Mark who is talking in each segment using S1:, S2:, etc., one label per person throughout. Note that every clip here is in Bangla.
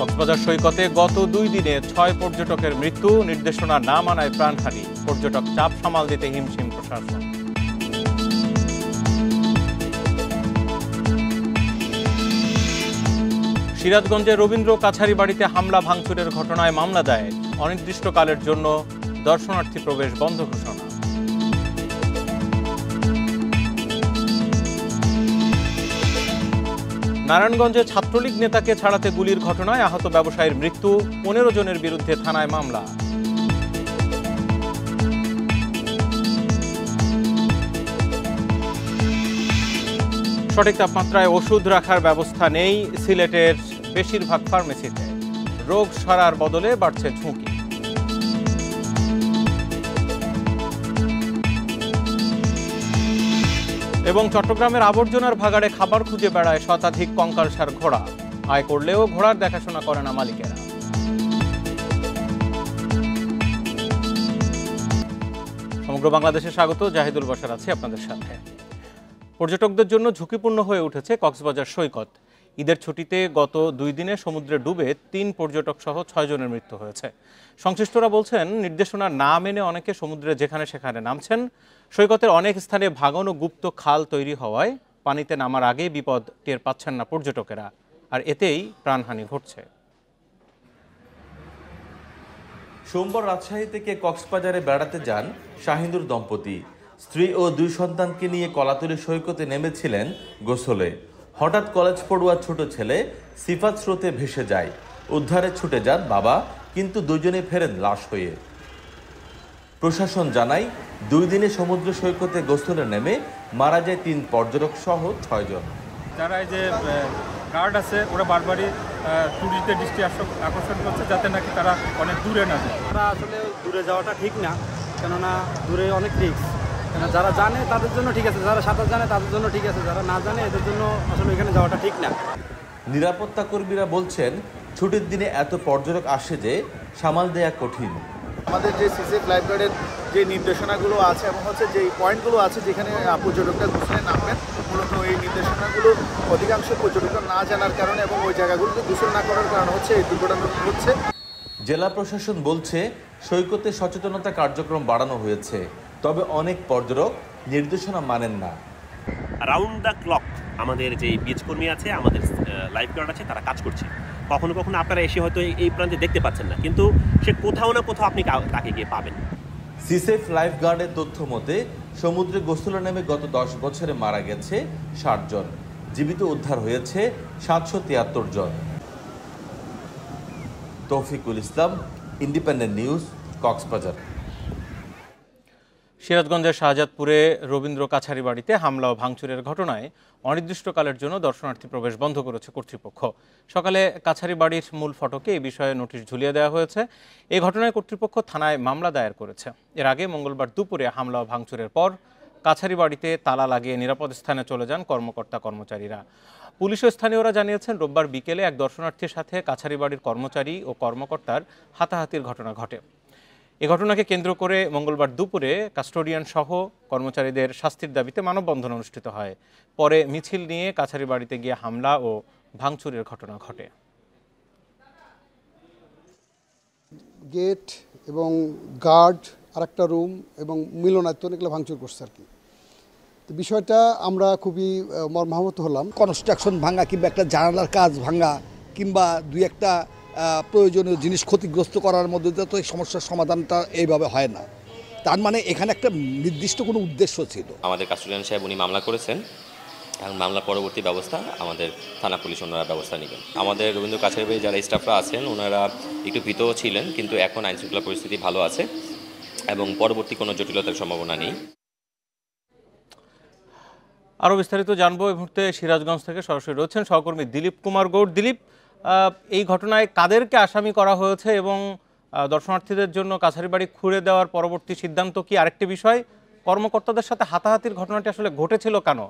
S1: কক্সবাজার সৈকতে গত 2 দিনে 6 পর্যটকের মৃত্যু, নির্দেশনা না মানায় প্রাণহানি, পর্যটক চাপ সামাল দিতে হিমশিম প্রশাসন। সিরাজগঞ্জে রবীন্দ্র কাছারি বাড়িতে হামলা ভাঙচুরের ঘটনায় মামলা দায়ের, অনির্দিষ্টকালের জন্য দর্শনার্থী প্রবেশ বন্ধ ঘোষণা। নারায়ণগঞ্জে ছাত্রলীগ নেতাকে ছাড়াতে গুলির ঘটনায় আহত ব্যবসায়ীর মৃত্যু, 15 জনের বিরুদ্ধে থানায় মামলা। সঠিক তাপমাত্রায় ওষুধ রাখার ব্যবস্থা নেই সিলেটের বেশিরভাগ ফার্মেসিতে, রোগ সারার বদলে বাড়ছে ঝুঁকি। এবং চট্টগ্রামের আবর্জনার ভাগাড়ে খাবার খুঁজে বেড়ায় শতাধিক কঙ্কালসার ঘোড়া, আয় করলেও ঘোড়ার দেখাশোনা করে না মালিকেরা। সমগ্র বাংলাদেশে স্বাগত, জাহিদুল বশর আছি আপনাদের সাথে। পর্যটকদের জন্য ঝুঁকিপূর্ণ হয়ে উঠেছে কক্সবাজার সৈকত। ঈদের ছুটিতে গত 2 দিনে সমুদ্রে ডুবে 3 পর্যটক সহ 6 জনের মৃত্যু হয়েছে। সংশ্লিষ্টরা বলছেন, নির্দেশনা না মেনে অনেকে সমুদ্রে যেখানে সেখানে নামছেন। সৈকতের অনেক স্থানে ভাঙন ও গুপ্ত খাল তৈরি হওয়ায় পানিতে নামার আগেই বিপদ টের পাচ্ছেন না পর্যটকেরা, আর এতেই প্রাণহানি ঘটছে।
S2: সোমবার রাজশাহী থেকে কক্সবাজারে বেড়াতে যান শাহিনুর দম্পতি। স্ত্রী ও 2 সন্তানকে নিয়ে কলাতলী সৈকতে নেমেছিলেন গোসলে। হঠাৎ কলেজ পড়ুয়া ছোট ছেলে সিফাত স্রোতে ভেসে যায়। উদ্ধারে ছুটে যান বাবা, কিন্তু দুজনে ফেরেন লাশ হয়ে। প্রশাসন জানায়, 2 দিনে সমুদ্র সৈকতে গোসলে নেমে মারা যায় 3 পর্যটক সহ 6 জন।
S3: যারা এই যে গার্ড আছে ওরা বারবারই টুরিস্টদের দৃষ্টি আকর্ষণ করছে যাতে নাকি তারা অনেক দূরে না যায়।
S4: তারা আসলে দূরে যাওয়াটা ঠিক না, কেননা দূরে অনেক রিস্ক। যারা জানে তাদের জন্য ঠিক আছে, যারা সাঁতার জানে তাদের জন্য ঠিক আছে, যারা না জানে এদের জন্য আসলে এখানে যাওয়াটা ঠিক না।
S2: নিরাপত্তা কর্মীরা বলছেন, ছুটির দিনে এত পর্যটক আসে যে সামাল দেয়া কঠিন।
S5: আমাদের যে সিসেফ লাইফগার্ডের যে নির্দেশনাগুলো আছে এবং হচ্ছে যে পয়েন্টগুলো আছে যেখানে পর্যটকরা গোসলে নামবেন, মূলত এই নির্দেশনাগুলো অধিকাংশ পর্যটকরা না জানার কারণে এবং ওই জায়গাগুলোতে গোসল না করার কারণে হচ্ছে এই দুর্ঘটনা হচ্ছে।
S2: জেলা প্রশাসন বলছে, সৈকতে সচেতনতা কার্যক্রম বাড়ানো হয়েছে, তবে অনেক পর্যটক নির্দেশনা মানেন না।
S6: রাউন্ড দ্য ক্লক আমাদের যে বিচ কর্মী আছে, আমাদের লাইফগার্ড আছে, তারা কাজ করছে। কখনো কখনো আপনারা এসে হয়তো এই প্রান্তে দেখতে পাচ্ছেন না, কিন্তু সে কোথাও না কোথাও আপনি তাকে গিয়ে পাবেন।
S2: সিসেফ লাইফগার্ডের তথ্য মতে সমুদ্রে গোসলে নেমে গত 10 বছরে মারা গেছে 60 জন, জীবিত উদ্ধার হয়েছে 773 জন। তৌফিকুল ইসলাম, ইন্ডিপেন্ডেন্ট নিউজ, কক্সবাজার।
S1: সিরাজগঞ্জের শাহজাদপুরে রবীন্দ্র কাছারি বাড়িতে হামলা ও ভাঙচুরের ঘটনায় অনির্দিষ্টকালের জন্য দর্শনার্থী প্রবেশ বন্ধ করেছে কর্তৃপক্ষ। সকালে কাছারি বাড়ির মূল ফটকে এই বিষয়ে নোটিশ ঝুলিয়ে দেওয়া হয়েছে। এই ঘটনায় কর্তৃপক্ষ থানায় মামলা দায়ের করেছে। এর আগে মঙ্গলবার দুপুরে হামলা ও ভাঙচুরের পর কাছারি বাড়িতে তালা লাগিয়ে নিরাপদ স্থানে চলে যান কর্মকর্তা কর্মচারীরা। পুলিশ ও স্থানীয়রা জানিয়েছেন, রোববার বিকেলে এক দর্শনার্থীর সাথে কাছারি বাড়ির কর্মচারী ও কর্মকর্তার হাতাহাতির ঘটনা ঘটে। এ ঘটনাকে কেন্দ্র করে মঙ্গলবার দুপুরে কাস্টোডিয়ান সহ কর্মচারীদের শাস্তির দাবিতে মানববন্ধন অনুষ্ঠিত হয়। পরে মিছিল নিয়ে কাছারি বাড়িতে গিয়ে হামলা ও ভাঙচুরের ঘটনা ঘটে।
S7: গেট এবং গার্ড, আরেকটা রুম এবং মিলনায়তন এগুলো ভাঙচুর করছে আর কি। তো বিষয়টা আমরা খুবই মর্মাহত হলাম।
S8: কনস্ট্রাকশন ভাঙা কিংবা একটা জানালার কাজ ভাঙা কিংবা 2-1টা প্রয়োজনীয় জিনিস ক্ষতিগ্রস্ত করার মধ্যে তো এই সমস্যার সমাধানটা এইভাবে হয় না। তার মানে এখানে একটা নির্দিষ্ট কোনো উদ্দেশ্য ছিল।
S9: আমাদের কাস্টোডিয়ান সাহেব উনি মামলা করেছেন, এবং মামলা পরবর্তী ব্যবস্থা আমাদের থানা পুলিশ ওনারা ব্যবস্থা নেবেন। আমাদের রবীন্দ্র কাছারি বাড়ির যারা স্টাফরা আছেন ওনারা একটু ভীতও ছিলেন, কিন্তু এখন আইনশৃঙ্খলা পরিস্থিতি ভালো আছে এবং পরবর্তী কোনো জটিলতার সম্ভাবনা নেই।
S1: আরও বিস্তারিত জানবো এই মুহূর্তে সিরাজগঞ্জ থেকে সরাসরি রয়েছেন সহকর্মী দিলীপ কুমার গৌড়। দিলীপ, এই ঘটনায় কাদেরকে আসামি করা হয়েছে এবং দর্শনার্থীদের জন্য কাছারি বাড়ি খুঁড়ে দেওয়ার পরবর্তী সিদ্ধান্ত কি? আরেকটি বিষয়, কর্মকর্তাদের সাথে হাতাহাতির ঘটনাটি আসলে ঘটেছিল কেন?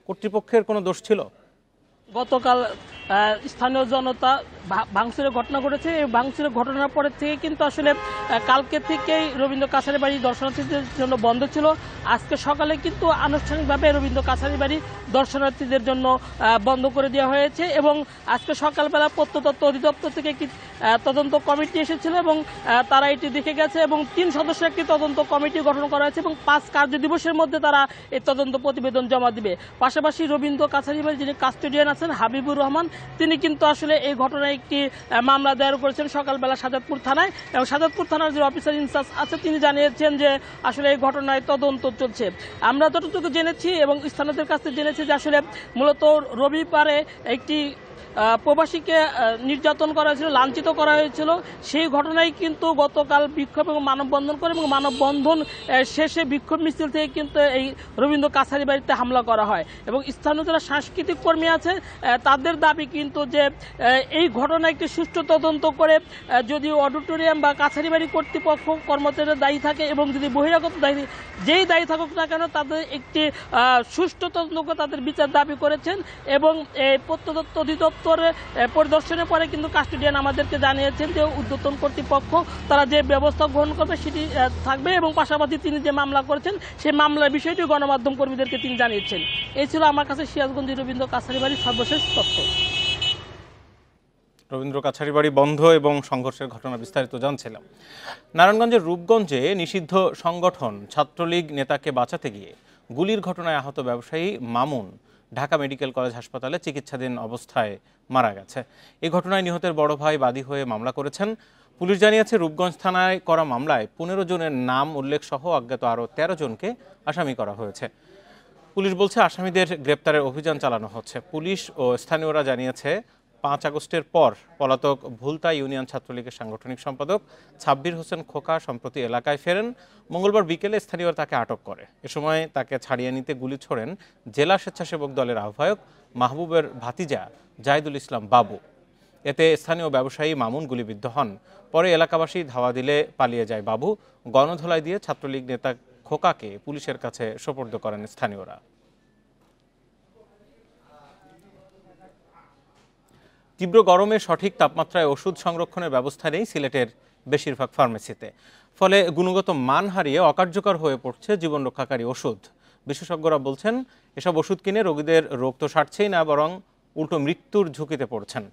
S1: কর্তৃপক্ষের কোনো দোষ ছিল?
S10: গতকাল স্থানীয় জনতা ভাঙচুরের ঘটনা ঘটেছে। এই ভাঙচুরের ঘটনার পরে থেকে কিন্তু আসলে কালকে থেকেই রবীন্দ্র কাছারি বাড়ি দর্শনার্থীদের জন্য বন্ধ ছিল। আজকে সকালে কিন্তু আনুষ্ঠানিকভাবে রবীন্দ্র কাছারি বাড়ি দর্শনার্থীদের জন্য বন্ধ করে দেওয়া হয়েছে এবং আজকে সকালবেলা প্রত্নতত্ত্ব অধিদপ্তর থেকে একটি তদন্ত কমিটি এসেছিল এবং তারা এটি দেখে গেছে এবং 3 সদস্যের একটি তদন্ত কমিটি গঠন করা হয়েছে এবং 5 কার্য দিবসের মধ্যে তারা এই তদন্ত প্রতিবেদন জমা দিবে। পাশাপাশি রবীন্দ্র কাছারি বাড়ি যিনি কাস্টোডিয়ান আছেন হাবিবুর রহমান, তিনি কিন্তু আসলে এই ঘটনায় একটি মামলা দায়ের করেছেন সকালবেলা শাহজাদপুর থানায় এবং শাহজাদপুর থানার যে অফিসার ইনচার্জ আছে তিনি জানিয়েছেন যে আসলে এই ঘটনায় তদন্ত চলছে। আমরা যতটুকু জেনেছি এবং স্থানীয়দের কাছ থেকে জেনেছি যে আসলে মূলত রবিবারে একটি প্রবাসীকে নির্যাতন করা হয়েছিল, লাঞ্ছিত করা হয়েছিল। সেই ঘটনায় কিন্তু গতকাল বিক্ষোভ এবং মানববন্ধন করে এবং মানববন্ধন শেষে বিক্ষোভ মিছিল থেকে কিন্তু এই রবীন্দ্র কাছারি বাড়িতে হামলা করা হয় এবং স্থানীয় যারা সাংস্কৃতিক কর্মী আছে তাদের দাবি কিন্তু যে এই ঘটনায় একটি সুষ্ঠু তদন্ত করে যদি অডিটোরিয়াম বা কাছারি বাড়ি কর্তৃপক্ষ কর্মচারীরা দায়ী থাকে এবং যদি বহিরাগত যেই দায়ী থাকুক না কেন তাদের একটি সুষ্ঠু তদন্ত করে তাদের বিচার দাবি করেছেন এবং এই প্রত্নতত্ত্ব অধিদপ্তর পরিদর্শনের পরে কিন্তু কাস্টোডিয়ান আমাদেরকে জানিয়েছেন যে ঊর্ধ্বতন কর্তৃপক্ষ তারা যে ব্যবস্থা গ্রহণ করবে সেটি থাকবে এবং পাশাপাশি তিনি যে মামলা করেছেন সেই মামলার বিষয়টি গণমাধ্যম কর্মীদেরকে তিনি জানিয়েছেন। এই ছিল আমার কাছে সিরাজগঞ্জ রবীন্দ্র কাছারি বাড়ির সর্বশেষ তথ্য।
S1: রবীন্দ্র কাছারি বাড়ি বন্ধ এবং সংঘর্ষের ঘটনা বিস্তারিত জানছিলাম। নারায়ণগঞ্জের রূপগঞ্জে নিষিদ্ধ সংগঠন ছাত্রলীগ নেতাকে বাঁচাতে গিয়ে গুলির ঘটনায় আহত ব্যবসায়ী মামুন ঢাকা মেডিকেল কলেজ হাসপাতালে চিকিৎসাধীন অবস্থায় মারা গেছে। এই ঘটনায় নিহতের বড় ভাই বাদী হয়ে মামলা করেছেন। পুলিশ জানিয়েছে রূপগঞ্জ থানায় করা মামলায় 15 জনের নাম উল্লেখ সহ অজ্ঞাত আরও 13 জনকে আসামি করা হয়েছে। পুলিশ বলছে আসামিদের গ্রেপ্তারের অভিযান চালানো হচ্ছে। পুলিশ ও স্থানীয়রা জানিয়েছে 5 আগস্টের পর পলাতক ভুলতা ইউনিয়ন ছাত্রলীগের সাংগঠনিক সম্পাদক সাব্বির হোসেন খোকা সম্প্রতি এলাকায় ফেরেন। মঙ্গলবার বিকেলে স্থানীয়রা তাকে আটক করে। এ সময় তাকে ছাড়িয়ে নিতে গুলি ছোড়েন জেলা স্বেচ্ছাসেবক দলের আহ্বায়ক মাহবুবের ভাতিজা জাহিদুল ইসলাম বাবু। এতে স্থানীয় ব্যবসায়ী মামুন গুলিবিদ্ধ হন। পরে এলাকাবাসী ধাওয়া দিলে পালিয়ে যায় বাবু। গণধোলাই দিয়ে ছাত্রলীগ নেতা খোকাকে পুলিশের কাছে সোপর্দ করেন স্থানীয়রা। তীব্র গরমে সঠিক তাপমাত্রায় ওষুধ সংরক্ষণের ব্যবস্থা নেই সিলেটের বেশিরভাগ ফার্মেসিতে। ফলে গুণগত মান হারিয়ে অকার্যকর হয়ে পড়ছে জীবন রক্ষাকারী ওষুধ। বিশেষজ্ঞরা বলছেন এসব ওষুধ কিনে রোগীদের রোগ তো সারছেই না, বরং উল্টো মৃত্যুর ঝুঁকিতে পড়ছেন।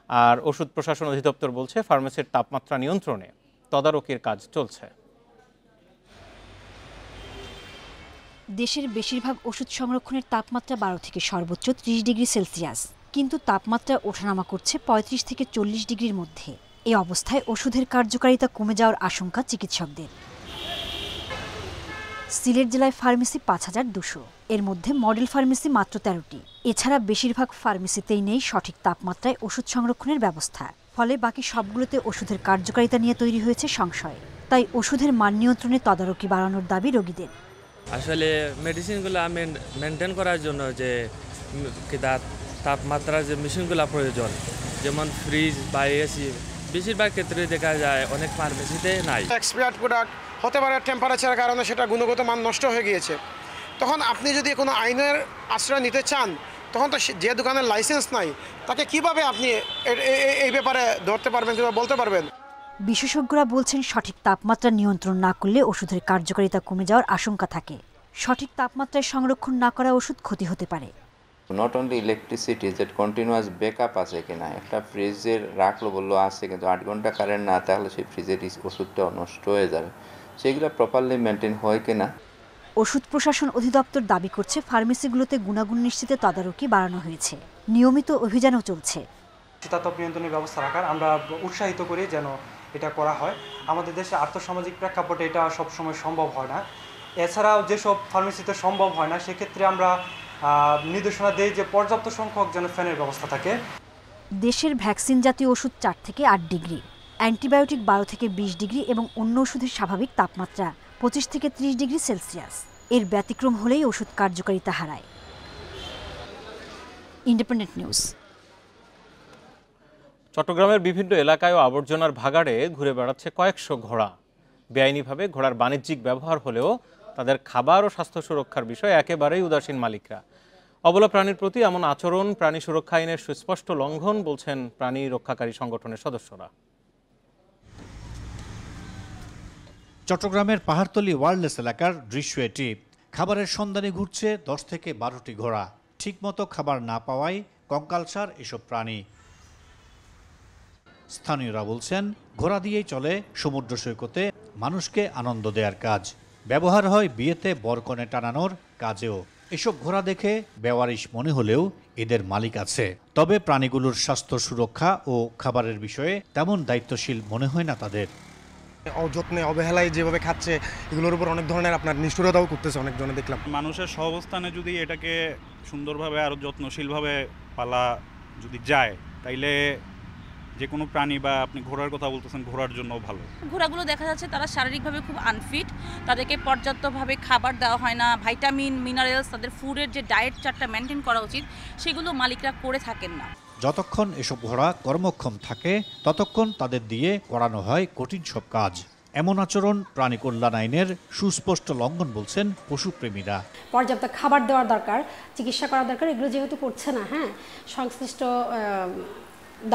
S1: আর ওষুধ প্রশাসন অধিদপ্তর বলছে ফার্মেসির তাপমাত্রা নিয়ন্ত্রণে তদারকির কাজ চলছে।
S11: দেশের বেশিরভাগ ওষুধ সংরক্ষণের তাপমাত্রা 12 থেকে সর্বোচ্চ 30 ডিগ্রি সেলসিয়াস, কিন্তু তাপমাত্রা ওঠানামা করছে 35 থেকে 40 ডিগ্রির মধ্যে। এই অবস্থায় ওষুধের কার্যকারিতা কমে যাওয়ার আশঙ্কা চিকিৎসকদের। সিলেট জেলায় ফার্মেসি 5200, এর মধ্যে মডেল ফার্মেসি মাত্র 13টি। এছাড়া বেশিরভাগ ফার্মেসিতেই নেই সঠিক তাপমাত্রায় ওষুধ সংরক্ষণের ব্যবস্থা। ফলে বাকি সবগুলোতে ওষুধের কার্যকারিতা নিয়ে তৈরি হয়েছে সংশয়। তাই ওষুধের মান নিয়ন্ত্রণে তদারকি বাড়ানোর দাবি রোগীদের।
S12: আসলে মেডিসিনগুলো মেনটেন করার জন্য যে তাপমাত্রার যে মেশিনগুলো প্রয়োজন, যেমন ফ্রিজ বা এসি, বেশিরভাগ ক্ষেত্রে দেখা যায় অনেক ফার্মেসিতে নাই।
S13: এক্সপায়ার্ড প্রোডাক্ট হতে পারে টেম্পারেচারের কারণে সেটা গুণগত মান নষ্ট হয়ে গিয়েছে। তখন আপনি যদি কোনো আইনের আশ্রয় নিতে চান, তখন তো যে দোকানের লাইসেন্স নাই তাকে কিভাবে আপনি এই ব্যাপারে ধরতে পারবেন কিংবা বলতে পারবেন?
S11: বিশেষজ্ঞরা বলছেন সঠিক তাপমাত্রা নিয়ন্ত্রণ না করলে ওষুধের কার্যকারিতা কমে যাওয়ার আশঙ্কা থাকে। সঠিক তাপমাত্রায় সংরক্ষণ না করা ওষুধ ক্ষতি হতে পারে।
S14: নট অনলি ইলেকট্রিসিটি, যে কন্টিনিউয়াস ব্যাকআপ আছে কিনা। একটা ফ্রিজের রাখলো বললো আছে, কিন্তু 8 ঘন্টা কারেন্ট না থাকলে সেই ফ্রিজের ওষুধটা নষ্ট হয়ে যাবে। সেগুলো প্রপারলি মেনটেন হয় কিনা।
S11: ওষুধ প্রশাসন অধিদপ্তর দাবি করছে ফার্মেসিগুলোতে গুণাগুণ নিশ্চিতে তদারকি বাড়ানো হয়েছে। নিয়মিত অভিযানও চলছে।
S4: শীতাতপ নিয়ন্ত্রণের ব্যবস্থা রাখার আমরা উৎসাহিত করি যেন এটা করা হয়। আমাদের দেশে আর্থসামাজিক প্রেক্ষাপটে এটা সবসময় সম্ভব হয় না। এছাড়াও যেসব ফার্মেসিতে সম্ভব হয় না সেক্ষেত্রে আমরা নির্দেশনা দেই যে পর্যাপ্ত সংখ্যক যেন ফ্যানের ব্যবস্থা থাকে।
S11: দেশের ভ্যাকসিন জাতীয় ওষুধ 4 থেকে 8 ডিগ্রি, অ্যান্টিবায়োটিক 12 থেকে 20 ডিগ্রি এবং অন্য ওষুধের স্বাভাবিক তাপমাত্রা 25 থেকে 30 ডিগ্রি সেলসিয়াস। এর ব্যতিক্রম হলেই ওষুধ কার্যকারিতা হারায়। Independent news.
S1: চট্টগ্রামের বিভিন্ন এলাকায় আবর্জনার ভাগাড়ে ঘুরে বেড়াচ্ছে কয়েকশো ঘোড়া। বেআইনিভাবে ঘোড়ার বাণিজ্যিক ব্যবহার হলেও তাদের খাবার ও স্বাস্থ্য সুরক্ষার বিষয়ে একেবারেই উদাসীন মালিকরা। অবলা প্রাণীর প্রতি এমন আচরণ প্রাণী সুরক্ষা আইনের সুস্পষ্ট লঙ্ঘন বলছেন প্রাণী রক্ষাকারী সংগঠনের সদস্যরা।
S15: চট্টগ্রামের পাহাড়তলী ওয়ারলেস এলাকার দৃশ্য এটি। খাবারের সন্ধানে ঘুরছে 10 থেকে 12টি ঘোড়া। ঠিকমতো খাবার না পাওয়ায় কঙ্কালসার এসব প্রাণী। স্থানীয়রা বলছেন, ঘোড়া দিয়েই চলে সমুদ্র সৈকতে মানুষকে আনন্দ দেওয়ার কাজ। ব্যবহার হয় বিয়েতে বরকনে টানানোর কাজেও। এসব ঘোড়া দেখে বেওয়ারিশ মনে হলেও এদের মালিক আছে। তবে প্রাণীগুলোর স্বাস্থ্য সুরক্ষা ও খাবারের বিষয়ে তেমন দায়িত্বশীল মনে হয় না তাদের।
S16: অযত্নে অবহেলায় যেভাবে খাচ্ছে, এগুলোর উপর অনেক ধরনের আপনার নিষ্ঠুরতাও করতেছে অনেকজনে দেখলাম।
S17: মানুষের সহাবস্থানে যদি এটাকে সুন্দরভাবে আরও যত্নশীলভাবে পালা যদি যায়, তাইলে যে কোনো প্রাণী বা আপনি ঘোড়ার কথা বলতেছেন, ঘোড়ার জন্য ভালো।
S18: ঘোড়াগুলো দেখা যাচ্ছে তারা শারীরিকভাবে খুব আনফিট, তাদেরকে পর্যাপ্তভাবে খাবার দেওয়া হয় না, ভাইটামিন মিনারেলস, তাদের ফুডের যে ডায়েট চার্টটা মেনটেন করা উচিত সেগুলো মালিকরা করে থাকেন না।
S15: যতক্ষণ এসব ঘোড়া কর্মক্ষম থাকে ততক্ষণ তাদের দিয়ে করানো হয় কঠিন সব কাজ। এমন আচরণ প্রাণী কল্যাণ আইনের সুস্পষ্ট লঙ্ঘন বলছেন পশুপ্রেমীরা।
S19: পর্যাপ্ত খাবার দেওয়ার দরকার, চিকিৎসা করা দরকার, এগুলো যেহেতু করছে না, সংশ্লিষ্ট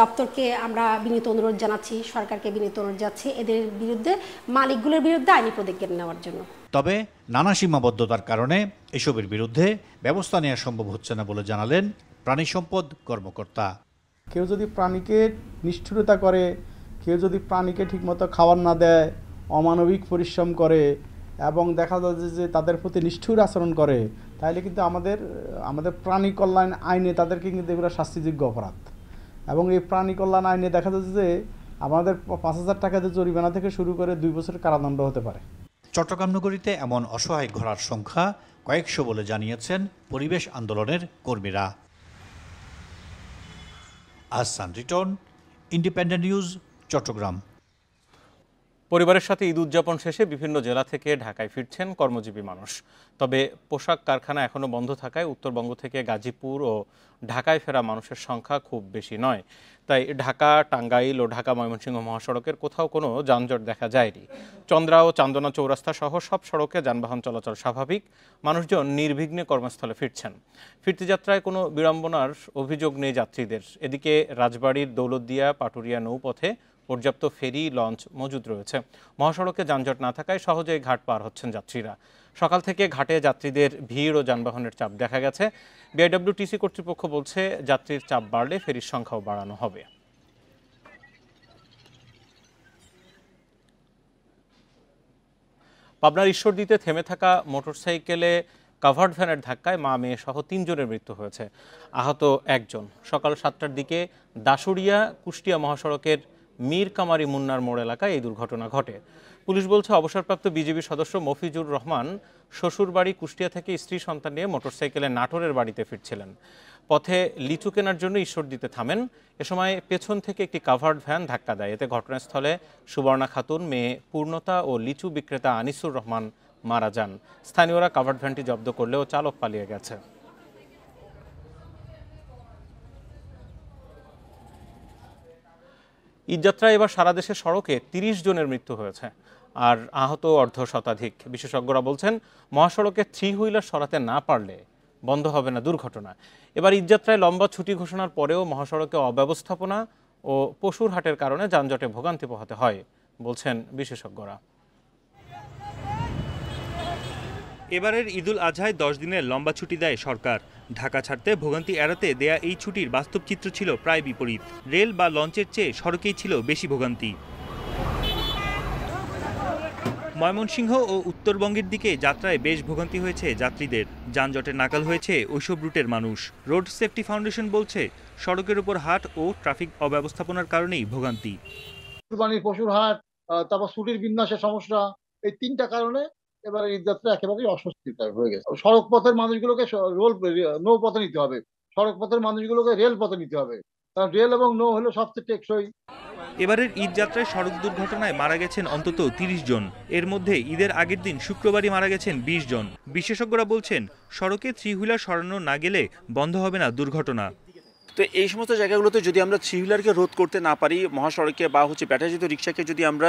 S19: দপ্তরকে আমরা বিনীত অনুরোধ জানাচ্ছি, সরকারকে বিনীত অনুরোধ যাচ্ছি এদের বিরুদ্ধে, মালিকগুলোর বিরুদ্ধে আইনি পদক্ষেপ নেওয়ার জন্য।
S15: তবে নানা সীমাবদ্ধতার কারণে এসবের বিরুদ্ধে ব্যবস্থা নেওয়া সম্ভব হচ্ছে না বলে জানালেন প্রাণী সম্পদ কর্মকর্তা।
S20: কেউ যদি প্রাণীকে নিষ্ঠুরতা করে, কেউ যদি প্রাণীকে ঠিকমতো খাবার না দেয়, অমানবিক পরিশ্রম করে এবং দেখা যাচ্ছে যে তাদের প্রতি নিষ্ঠুর আচরণ করে, তাহলে কিন্তু আমাদের প্রাণী কল্যাণ আইনে তাদেরকে কিন্তু এগুলো শাস্তিযোগ্য অপরাধ। এবং এই প্রাণী কল্যাণ আইনে দেখা যাচ্ছে যে আমাদের 5,000 টাকা জরিমানা থেকে শুরু করে 2 বছরের কারাদণ্ড হতে পারে।
S15: চট্টগ্রাম নগরীতে এমন অসহায় ঘোড়ার সংখ্যা কয়েকশো বলে জানিয়েছেন পরিবেশ আন্দোলনের কর্মীরা। Ahsan Riton, Independent News, Chittagong.
S1: পরিবারের সাথে ঈদ উদযাপন শেষে বিভিন্ন জেলা থেকে ঢাকায় ফিরছেন কর্মজীবী মানুষ। তবে পোশাক কারখানা এখনও বন্ধ থাকায় উত্তরবঙ্গ থেকে গাজীপুর ও ঢাকায় ফেরা মানুষের সংখ্যা খুব বেশি নয়। তাই ঢাকা টাঙ্গাইল ও ঢাকা ময়মনসিংহ মহাসড়কের কোথাও কোনো যানজট দেখা যায়নি। চন্দ্রা ও চান্দনা চৌরাস্তা সহ সব সড়কে যানবাহন চলাচল স্বাভাবিক। মানুষজন নির্বিঘ্নে কর্মস্থলে ফিরছেন। ফিরতি যাত্রায় কোনো বিড়ম্বনার অভিযোগ নেই যাত্রীদের। এদিকে রাজবাড়ীর দৌলতদিয়া পাটুরিয়া নৌপথে পর্যাপ্ত ফেরি লঞ্চ মজুদ রয়েছে। মহাসড়কে যানজট না থাকায় সহজেই ঘাট পার হচ্ছেন যাত্রীরা। সকাল থেকে ঘাটে যাত্রীদের ভিড় ও যানবাহনের চাপ দেখা গেছে। বিআইডব্লিউটিসি কর্তৃপক্ষ বলছে, যাত্রীর চাপ বাড়লে ফেরির সংখ্যাও বাড়ানো হবে। পাবনার ঈশ্বরদীতে থেমে থাকা মোটরসাইকেলে কাভার্ড ভ্যানের ধাক্কায় মা মেয়ে সহ 3 জনের মৃত্যু হয়েছে, আহত 1 জন। সকাল 7টার দিকে দাসুরিয়া কুষ্টিয়া মহাসড়কের মীর কামারি মুন্নার মোড় এলাকায় এই দুর্ঘটনা ঘটে। পুলিশ বলছে, অবসরপ্রাপ্ত বিজিবি সদস্য মফিজুর রহমান শ্বশুরবাড়ি কুষ্টিয়া থেকে স্ত্রী সন্তান নিয়ে মোটরসাইকেলে নাটোরের বাড়িতে ফিরছিলেন। পথে লিচু কেনার জন্য ঈশ্বরদীতে থামেন। এ সময় পেছন থেকে একটি কাভার্ড ভ্যান ধাক্কা দেয়। এতে ঘটনাস্থলে সুবর্ণা খাতুন, মেয়ে পূর্ণতা ও লিচু বিক্রেতা আনিসুর রহমান মারা যান। স্থানীয়রা কাভার্ড ভ্যানটি জব্দ করলেও চালক পালিয়ে গেছে। ঈদযাত্রায় এবার সারা দেশের সড়কে 30 জনের মৃত্যু হয়েছে, আর আহত অর্ধশতাধিক। বিশেষজ্ঞরা বলছেন, মহাসড়কে 3 হুইলার সরাতে না পারলে বন্ধ হবে না দুর্ঘটনা। এবার ঈদযাত্রায় লম্বা ছুটি ঘোষণার পরেও মহাসড়কে অব্যবস্থাপনা ও পশুর হাটের কারণে যানজটে ভোগান্তি পোহাতে হয় বলছেন বিশেষজ্ঞরা।
S21: এবারের ঈদুল আজহায় 10 দিনের লম্বা ছুটি দেয় সরকার। ঢাকা ছাড়তে ভোগান্তি এড়াতে দেয়া এই ছুটির বাস্তব চিত্র ছিল প্রায় বিপরীত। রেল বা লঞ্চের চেয়ে সড়কেই ছিল বেশি ভোগান্তি। ময়মনসিংহ ও উত্তরবঙ্গের দিকে যাত্রায় বেশ ভোগান্তি হয়েছে যাত্রীদের। যানজটে নাকাল হয়েছে ওইসব রুটের মানুষ। রোড সেফটি ফাউন্ডেশন বলছে, সড়কের উপর হাট ও ট্রাফিক অব্যবস্থাপনার কারণেই ভোগান্তি।
S5: কুরবানির পশুর হাট, তারপর ছুটির বিন্যাসের সমস্যা, এই 3টা কারণে এবারে ঈদযাত্রা একেবারেই অস্বস্তিকর হয়ে গেছে। সড়ক পথের মানুষগুলোকে নৌ পথে নিতে হবে, সড়ক পথের মানুষগুলোকে রেল পথে নিতে হবে, কারণ রেল এবং নৌ হলো সবচেয়ে টেকসই।
S21: এবারের ঈদ যাত্রায় সড়ক দুর্ঘটনায় মারা গেছেন অন্তত 30 জন। এর মধ্যে ঈদের আগের দিন শুক্রবারই মারা গেছেন 20 জন। বিশেষজ্ঞরা বলছেন, সড়কে 3 হুইলার সরানো না গেলে বন্ধ হবে না দুর্ঘটনা।
S3: তো এই সমস্ত জায়গাগুলোতে যদি আমরা থ্রি হুইলারকে রোধ করতে না পারি, মহাসড়কে বা ব্যাটারিচালিত রিক্সাকে যদি আমরা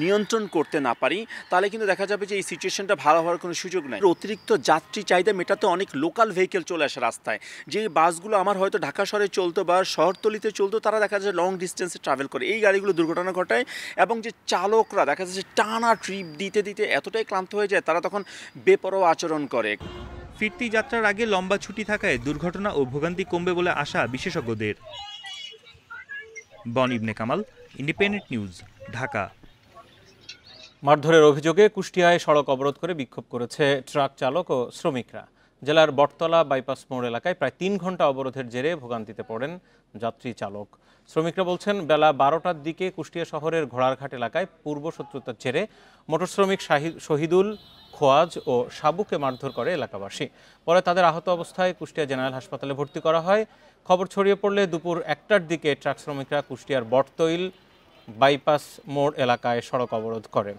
S3: নিয়ন্ত্রণ করতে না পারি, তাহলে কিন্তু দেখা যাবে যে এই সিচুয়েশনটা ভালো হওয়ার কোনো সুযোগ নেই। অতিরিক্ত যাত্রী চাহিদা মেটাতে অনেক লোকাল ভেহিকেল চলে আসে রাস্তায়। যে বাসগুলো আমার হয়তো ঢাকা শহরে চলতো বা শহরতলিতে চলতো, তারা দেখা যায় লং ডিস্টেন্সে ট্রাভেল করে, এই গাড়িগুলো দুর্ঘটনা ঘটায়। এবং যে চালকরা দেখা যাচ্ছে টানা ট্রিপ দিতে দিতে এতটাই ক্লান্ত হয়ে যায়, তারা তখন বেপরোয়া আচরণ করে।
S21: ফিরতি যাত্রার আগে লম্বা ছুটি থাকায় দুর্ঘটনা ও ভোগান্তি কমবে বলে আশা বিশেষজ্ঞদের। বন ইবনে কামাল, ইন্ডিপেন্ডেন্ট নিউজ, ঢাকা।
S1: মারধরের অভিযোগে কুষ্টিয়ায় সড়ক অবরোধ করে বিক্ষোভ করেছে ট্রাক চালক ও শ্রমিকরা। জেলার বটতলা বাইপাস মোড় এলাকায় প্রায় 3 ঘন্টা অবরোধের জেরে ভোগান্তিতে পড়েন যাত্রী চালক। শ্রমিকরা বলছেন, বেলা 12টার দিকে কুষ্টিয়া শহরের ঘোড়ারঘাট এলাকায় পূর্ব শত্রুতার জেরে মোটর শ্রমিক শহীদুল, খোয়াজ ও সাবুকে মারধর করে এলাকাবাসী। পরে তাদের আহত অবস্থায় কুষ্টিয়া জেনারেল হাসপাতালে ভর্তি করা হয়। খবর ছড়িয়ে পড়লে দুপুর 1টার দিকে ট্রাক শ্রমিকরা কুষ্টিয়ার বটতইল বাইপাস মোড় এলাকায় সড়ক অবরোধ করে।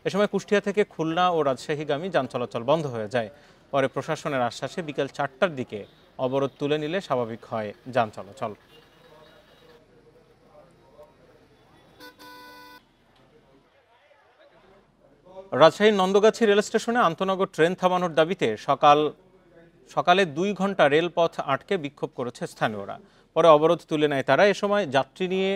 S1: এ সময় কুষ্টিয়া থেকে খুলনা ও রাজশাহীগামী যান চলাচল বন্ধ হয়ে যায়। পরে প্রশাসনের আশ্বাসে বিকেল 4টার দিকে অবরোধ তুলে নিলে স্বাভাবিক হয় যান চলাচল। রাজশাহীর নন্দগাছি রেল স্টেশনে আন্তনগর ট্রেন থামানোর দাবিতে সকালে 2 ঘন্টা রেলপথ আটকে বিক্ষোভ করেছে স্থানীয়রা। পরে অবরোধ তুলে নেয় তারা। এ সময় যাত্রী নিয়ে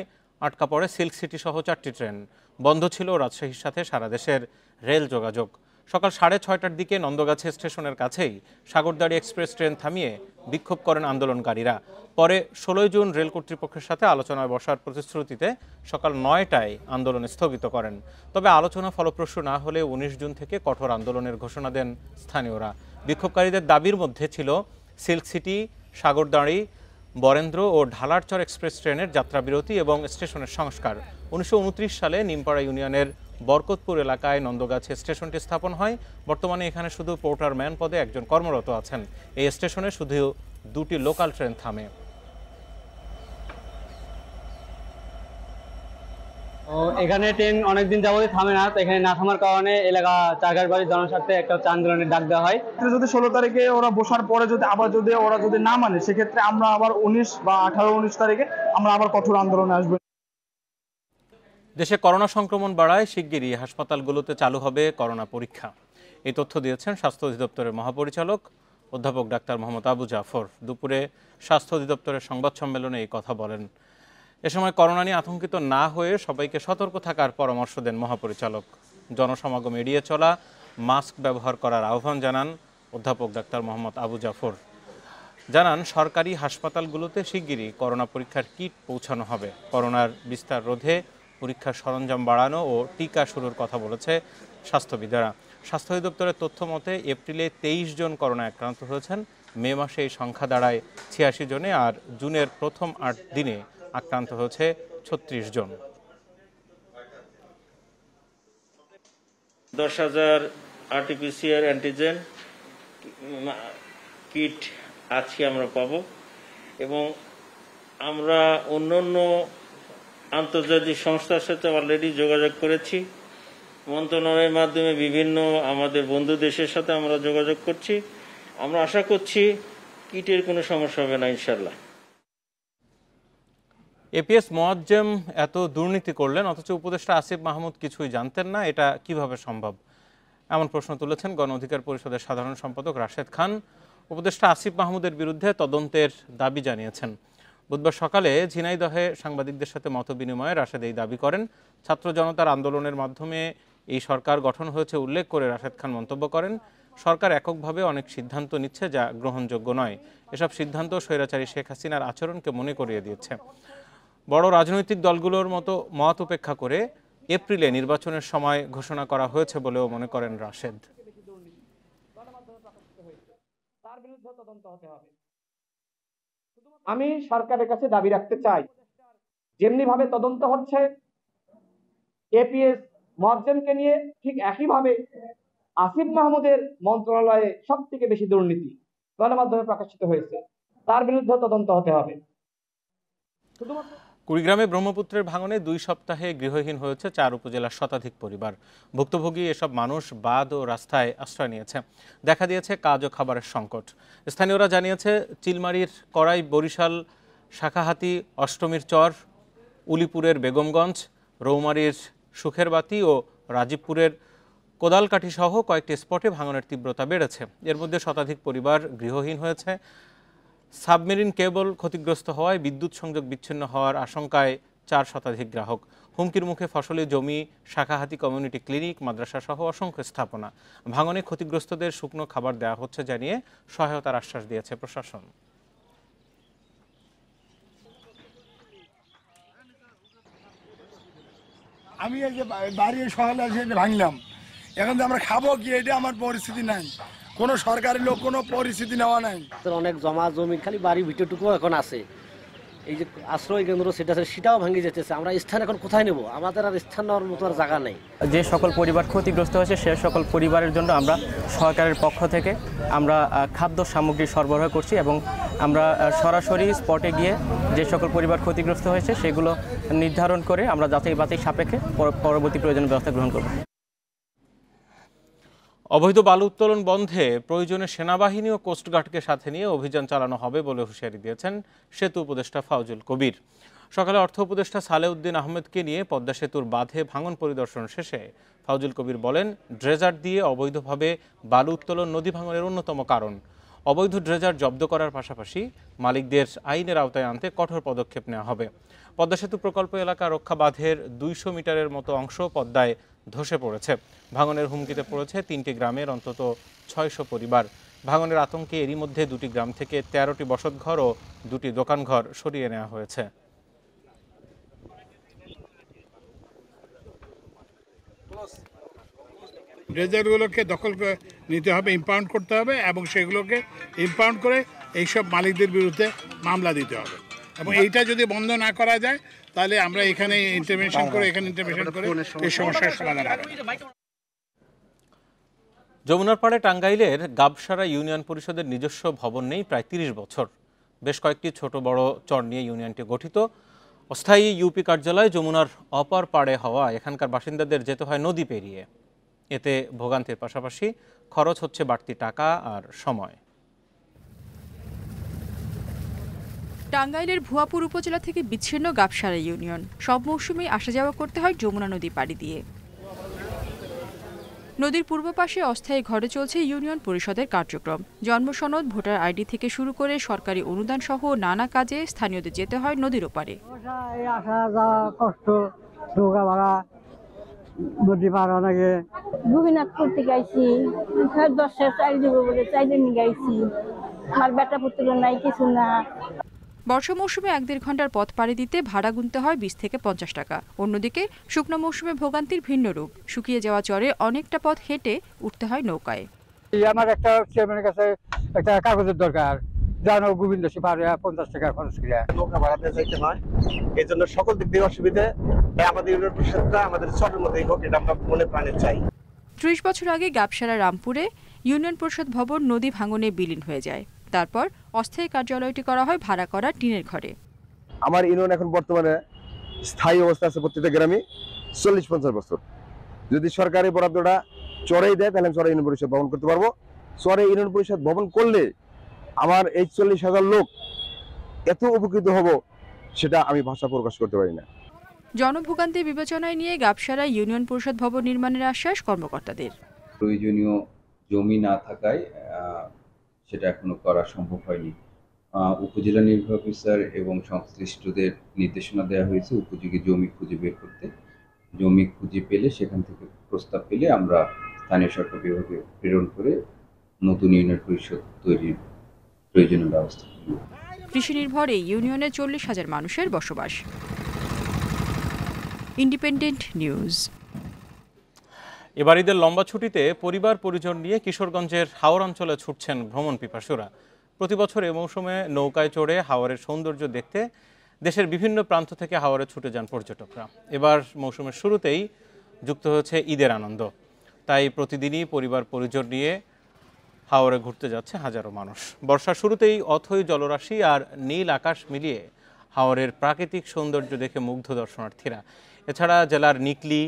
S1: আটকা পড়ে সিল্ক সিটি সহ 4টি ট্রেন। বন্ধ ছিল রাজশাহীর সাথে সারা দেশের রেল যোগাযোগ। সকাল 6:30টার দিকে নন্দগাছি স্টেশনের কাছেই সাগরদাড়ি এক্সপ্রেস ট্রেন থামিয়ে বিক্ষোভ করেন আন্দোলনকারীরা। পরে 16 জুন রেল কর্তৃপক্ষের সাথে আলোচনায় বসার প্রতিশ্রুতিতে সকাল 9টায় আন্দোলন স্থগিত করেন। তবে আলোচনা ফলপ্রসূ না হলে 19 জুন থেকে কঠোর আন্দোলনের ঘোষণা দেন স্থানীয়রা। বিক্ষোভকারীদের দাবির মধ্যে ছিল সিল্ক সিটি, সাগরদাড়ি, বরেন্দ্র ও ঢালারচর এক্সপ্রেস ট্রেনের যাত্রাবিরতি এবং স্টেশনের সংস্কার। 1929 সালে নিমপাড়া ইউনিয়নের বরকতপুর এলাকায় নন্দগাছি স্টেশনটি স্থাপন হয়। বর্তমানে এখানে শুধু পোর্টারম্যান পদে একজন কর্মরত আছেন। এই স্টেশনে শুধু 2টি লোকাল ট্রেন থামে।
S22: এখানে ট্রেন অনেকদিন যাবতীয় থামে না, তো এখানে না থামার কারণে এলাকা চারঘাটবাড়ির জনস্বার্থে একটা আন্দোলনের ডাক দেওয়া হয়।
S23: যদি 16 তারিখে ওরা বসার পরে ওরা যদি না মানে, সেক্ষেত্রে আমরা আবার 19 বা 18-19 তারিখে আমরা আবার কঠোর আন্দোলনে আসবো।
S1: দেশে করোনা সংক্রমণ বাড়ায় শিগগিরই হাসপাতালগুলোতে চালু হবে করোনা পরীক্ষা। এই তথ্য দিয়েছেন স্বাস্থ্য অধিদপ্তরের মহাপরিচালক অধ্যাপক ডাক্তার মোহাম্মদ আবু জাফর। দুপুরে স্বাস্থ্য অধিদপ্তরের সংবাদ সম্মেলনে এই কথা বলেন। এ সময় করোনা নিয়ে আতঙ্কিত না হয়ে সবাইকে সতর্ক থাকার পরামর্শ দেন মহাপরিচালক। জনসমাগম এড়িয়ে চলা, মাস্ক ব্যবহার করার আহ্বান জানান অধ্যাপক ডাক্তার মোহাম্মদ আবু জাফর। জানান, সরকারি হাসপাতালগুলোতে শিগগিরই করোনা পরীক্ষার কিট পৌঁছানো হবে। করোনার বিস্তার রোধে পরীক্ষার সরঞ্জাম বাড়ানো ও টিকা শুরুর কথা বলেছে স্বাস্থ্যবিদেরা। স্বাস্থ্য অধিদপ্তরের তথ্য মতে এপ্রিলে 23 জন করোনা আক্রান্ত হয়েছেন। মে মাসে এই সংখ্যা দাঁড়ায় 86 জনে, আর জুনের প্রথম 8 দিনে আক্রান্ত হয়েছে 36 জন।
S24: 10,000 আরটিপিসিআর অ্যান্টিজেন কিট আজকে আমরা পাবো এবং আমরা অন্যান্য আন্তর্জাতিক সংস্থার সাথে অলরেডি যোগাযোগ করেছি। মন্ত্রণালয়ের মাধ্যমে বিভিন্ন আমাদের বন্ধু দেশের সাথে আমরা যোগাযোগ করছি। আমরা আশা করছি কিটের কোনো সমস্যা হবে না ইনশাল্লাহ।
S1: এপিএস মোয়াজ্জেম এত দুর্নীতি করলেন অথচ উপদেষ্টা আসিফ মাহমুদ কিছুই জানতেন না, এটা কিভাবে সম্ভব? এমন প্রশ্ন তুলেছেন গণ অধিকার পরিষদের সাধারণ সম্পাদক রাশেদ খান। উপদেষ্টা আসিফ মাহমুদের বিরুদ্ধে তদন্তের দাবি জানিয়েছেন। বুধবার সকালে ঝিনাইদহে সাংবাদিকদের সাথে মতবিনিময়ে রাশেদ এই দাবি করেন। ছাত্র জনতার আন্দোলনের মাধ্যমে এই সরকার গঠন হয়েছে উল্লেখ করে রাশেদ খান মন্তব্য করেন, সরকার এককভাবে অনেক সিদ্ধান্ত নিচ্ছে যা গ্রহণযোগ্য নয়। এসব সিদ্ধান্ত স্বৈরাচারী শেখ হাসিনার আচরণকে মনে করিয়ে দিচ্ছে। বড় রাজনৈতিক দলগুলোর মতো মত উপেক্ষা করে এপ্রিলে নির্বাচনের সময় ঘোষণা করা হয়েছে বলেও মনে করেন রাশেদ।
S23: আমি সরকারের কাছে দাবি রাখতে চাই, যেমনি ভাবে তদন্ত হচ্ছে এপিএস মোয়াজ্জেমকে নিয়ে, ঠিক একইভাবে আসিফ মাহমুদের মন্ত্রণালয়ে সবথেকে বেশি দুর্নীতি গণমাধ্যমে প্রকাশিত হয়েছে, তার বিরুদ্ধে তদন্ত হতে হবে।
S1: কুড়িগ্রামে ব্রহ্মপুত্রের ভাঙনে 2 সপ্তাহে গৃহহীন হয়েছে 4 উপজেলার শতাধিক পরিবার। ভুক্তভোগী এসব মানুষ বাঁধ ও রাস্তায় আশ্রয় নিয়েছে। দেখা দিয়েছে কাজ ও খাবারের সংকট। স্থানীয়রা জানিয়েছে চিলমারির কড়াই, বরিশাল, শাখাহাতি অষ্টমীর চর, উলিপুরের বেগমগঞ্জ, রৌমারীর সুখেরবাতি ও রাজীবপুরের কোদালকাঠি সহ কয়েকটি স্পটে ভাঙনের তীব্রতা বেড়েছে। এর মধ্যে শতাধিক পরিবার গৃহহীন হয়েছে। সাবমেরিন কেবল ক্ষতিগ্রস্ত হওয়ায় বিদ্যুৎ সংযোগ বিচ্ছিন্ন হওয়ার আশঙ্কায় 4 শতাধিক গ্রাহক। হুমকির মুখে ফসলি জমি, শাখাহাতি কমিউনিটি ক্লিনিক, মাদ্রাসা সহ অসংখ্য স্থাপনা। ভাঙনে ক্ষতিগ্রস্তদের শুকনো খাবার দেওয়া হচ্ছে জানিয়ে সহায়তার আশ্বাস দিয়েছে প্রশাসন।
S2: আমি এই যে বাড়ি সকালে এসে ভাঙলাম, এখন আমরা খাবো কি, এটা আমার পরিস্থিতি নাই, কোনো সরকারি লোক কোনো পরিস্থিতি নেওয়া নাই।
S6: অনেক জমা জমি খালি বাড়ির ভিতরটুকু এখন আছে, এই যে আশ্রয় কেন্দ্র সেটাও ভাঙে যেতেছে। আমরা স্থান এখন কোথায় নেব? আমাদের আর স্থান নেওয়ার মতো আর জায়গা নেই।
S7: যে সকল পরিবার ক্ষতিগ্রস্ত হয়েছে সে সকল পরিবারের জন্য আমরা সরকারের পক্ষ থেকে আমরা খাদ্য সামগ্রী সরবরাহ করছি এবং আমরা সরাসরি স্পটে গিয়ে যে সকল পরিবার ক্ষতিগ্রস্ত হয়েছে সেগুলো নির্ধারণ করে আমরা যাচাই বাছাই সাপেক্ষে পরবর্তী প্রয়োজনীয় ব্যবস্থা গ্রহণ করব।
S1: অবৈধ বালু উত্তোলন বন্ধে প্রয়োজনে সেনাবাহিনী ও কোস্টগার্ডকে সাথে নিয়ে অভিযান চালানো হবে বলে হুঁশিয়ারি দিয়েছেন সেতু উপদেষ্টা ফাউজুল কবির। সকালে অর্থ উপদেষ্টা সালেউদ্দিন আহমেদকে নিয়ে পদ্মা সেতুর বাঁধে ভাঙন পরিদর্শন শেষে ফাউজুল কবির বলেন, ড্রেজার দিয়ে অবৈধভাবে বালু উত্তোলন নদী ভাঙনের অন্যতম কারণ। অবৈধ ড্রেজার জব্দ করার পাশাপাশি মালিকদের আইনের আওতায় আনতে কঠোর পদক্ষেপ নেওয়া হবে। পদ্মা সেতু প্রকল্প এলাকা রক্ষা বাঁধের 200 মিটারের মতো অংশ পদ্মায় ধসে পড়েছে। ভাঙনের হুমকিতে পড়েছে 3টি গ্রামের অন্তত 600 পরিবার। ভাঙনের আতঙ্কে এরই মধ্যে 2টি গ্রাম থেকে 13টি বসতঘর ও 2টি দোকানঘর সরিয়ে নেওয়া হয়েছে।
S8: ড্রেজারগুলোকে দখল করে নিতে হবে, ইম্পাউন্ড করতে হবে এবং সেগুলোকে ইম্পাউন্ড করে এইসব মালিকদের বিরুদ্ধে মামলা দিতে হবে। এবং এইটা যদি বন্ধ না করা যায় তাহলে আমরা এখানে ইন্টারভেনশন করে এই সমস্যার সমাধান হবে।
S1: যমুনার পাড়ে টাঙ্গাইলের গাবসারা ইউনিয়ন পরিষদের নিজস্ব ভবন নেই প্রায় 30 বছর। বেশ কয়েকটি ছোট বড় চর নিয়ে ইউনিয়নটি গঠিত। অস্থায়ী ইউপি কার্যালয় যমুনার অপর পাড়ে হওয়া এখানকার বাসিন্দাদের যেতে হয় নদী পেরিয়ে। এতে ভোগান্তির পাশাপাশি খরচ হচ্ছে বাড়তি টাকা আর সময়।
S25: টাঙ্গাইলের ভুয়াপুর উপজেলা থেকে বিচ্ছিন্ন গাবসারা ইউনিয়ন সব মৌসুমেই আসা যাওয়া করতে হয় যমুনা নদী পাড়ি দিয়ে। নদীর পূর্ব পাশে অস্থায়ী ঘরে চলছে ইউনিয়ন পরিষদের কার্যক্রম। জন্মসনদ, ভোটার আইডি থেকে শুরু করে সরকারি অনুদান সহ নানা কাজে স্থানীয়দের যেতে হয় নদীর ওপারে।
S22: আসা যাওয়া কষ্ট, নৌকা ভাড়া, নদী পার অনেকে
S26: গোবিনাথ করতে গাইছি, 10 চাল দিব বলে চাইলে নিয়ে গাইছি। আমার বেটা পুত্র নাই, কিছু না।
S25: বর্ষা মৌসুমে 1-1.5 ঘন্টার পথ পাড়ি দিতে ভাড়া গুনতে হয় 20 থেকে 50 টাকা। অন্যদিকে শুকনো মৌসুমে ভোগান্তির ভিন্ন রূপ। শুকিয়ে যাওয়া চরে অনেকটা পথ হেঁটে উঠতে হয় নৌকায়।
S22: আমার একটা চেয়ারম্যানের কাছে একটা কাগজের দরকার, জানো গোবিন্দ সে পারে 50 টাকা খরচ করে
S27: নৌকা ভাড়াতে যাইতে হয়। এই জন্য সকল দিক দিয়ে অসুবিধা। আমাদের ইউনিয়ন পরিষদটা আমাদের চরের মধ্যেই হোক, এটা আমরা মনে প্রাণে চাই।
S25: 30 বছর আগে গাবসারা রামপুরে ইউনিয়ন পরিষদ ভবন নদী ভাঙনে বিলীন হয়ে যায়। তারপর অস্থায়ী কার্যালয়টি করা হয় ভাড়া করা টিনের ঘরে।
S27: আমার ইউনিয়ন এখন বর্তমানে স্থায়ী অবস্থা আছে প্রত্যেকটা গ্রামে 40-50 বছর। যদি সরকারি বরাদ্দটা চরেই দেয় তাহলে চরে ইউনিয়ন পরিষদ ভবন করতে পারবো। চরে ইউনিয়ন পরিষদ ভবন করলে আমার এই 40,000 লোক এত উপকৃত হব সেটা আমি ভাষা প্রকাশ করতে পারি না।
S25: জনভোগান্তি বিবেচনায় নিয়ে গাবসারা ইউনিয়ন পরিষদ ভবন নির্মাণের আশ্বাস কর্মকর্তাদের।
S28: প্রয়োজনীয় জমি না থাকায় সেটা এখনো করা সম্ভব হয়নি। উপজেলা নির্বাহী অফিসার এবং সংশ্লিষ্টদের নির্দেশনা দেওয়া হয়েছে উপযোগী জমি খুঁজে বের করতে। জমি খুঁজে পেলে সেখান থেকে প্রস্তাব পেলে আমরা স্থানীয় সরকার বিভাগে প্রেরণ করে নতুন ইউনিয়ন পরিষদ তৈরির প্রয়োজনীয় ব্যবস্থা করব।
S25: কৃষি নির্ভর এই ইউনিয়নে 40,000 মানুষের বসবাস। Independent news.
S1: এবার ঈদের লম্বা ছুটিতে পরিবার পরিজন নিয়ে কিশোরগঞ্জের হাওর অঞ্চলে ছুটছেন ভ্রমণ পিপাসুরা। প্রতি বছর এ মৌসুমে নৌকায় চড়ে হাওরের সৌন্দর্য দেখতে দেশের বিভিন্ন প্রান্ত থেকে হাওরে ছুটে যান পর্যটকরা। এবার মৌসুমের শুরুতেই যুক্ত হয়েছে ঈদের আনন্দ, তাই প্রতিদিনই পরিবার পরিজন নিয়ে হাওরে ঘুরতে যাচ্ছে হাজারো মানুষ। বর্ষার শুরুতেই অথই জলরাশি আর নীল আকাশ মিলিয়ে হাওরের প্রাকৃতিক সৌন্দর্য দেখে মুগ্ধ দর্শনার্থীরা। এছাড়া জেলার নিকলি,